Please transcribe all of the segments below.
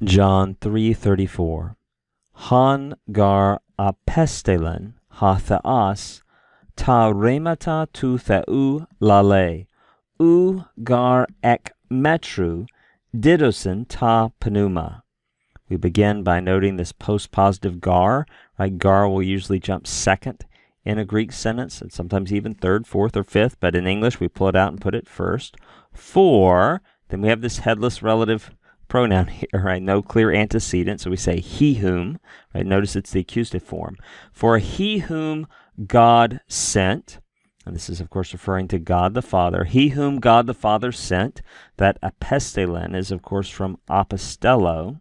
John 3:34. Han gar apestelen ha theas ta remata tu theu lale, u gar ek metru didosin ta pneuma. We begin by noting this post-positive gar. Right? Gar will usually jump second in a Greek sentence, and sometimes even third, fourth, or fifth, but in English we pull it out and put it first. For, then we have this headless relative pronoun here, right? No clear antecedent, so we say he whom, right? Notice it's the accusative form. For he whom God sent, and this is of course referring to God the Father, he whom God the Father sent, that apestelen is of course from apostello.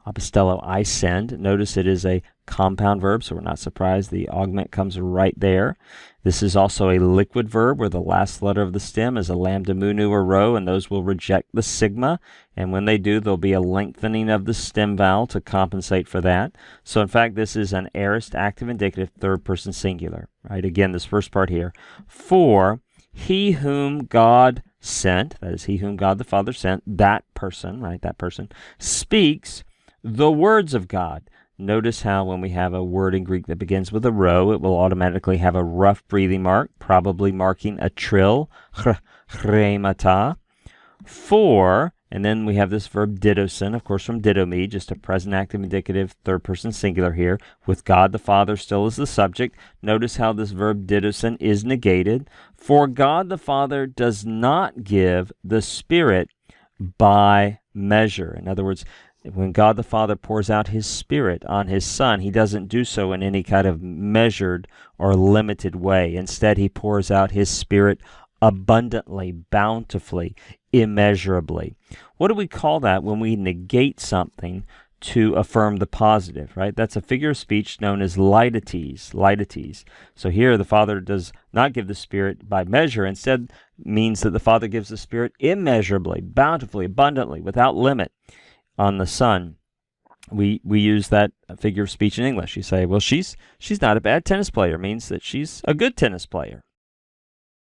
Apostello, I send. Notice it is a compound verb, so we're not surprised the augment comes right there. This is also a liquid verb where the last letter of the stem is a lambda, mu, nu, or rho, and those will reject the sigma. And when they do, there'll be a lengthening of the stem vowel to compensate for that. So in fact, this is an aorist active indicative third person singular. Right? Again, this first part here. For he whom God sent, that is he whom God the Father sent, that person, right? That person speaks the words of God. Notice how when we have a word in Greek that begins with a rho, it will automatically have a rough breathing mark, probably marking a trill, chremata. For, and then we have this verb didosin, of course from didomi, just a present active indicative third person singular here, with God the Father still as the subject. Notice how this verb didosin is negated. For God the Father does not give the Spirit by measure. In other words, when God the Father pours out his Spirit on his Son, he doesn't do so in any kind of measured or limited way. Instead, he pours out his Spirit abundantly, bountifully, immeasurably. What do we call that when we negate something to affirm the positive, right? That's a figure of speech known as leidetes, leidetes. So here the Father does not give the Spirit by measure, instead means that the Father gives the Spirit immeasurably, bountifully, abundantly, without limit on the Son. We use that figure of speech in English. You say, well, she's not a bad tennis player, means that she's a good tennis player.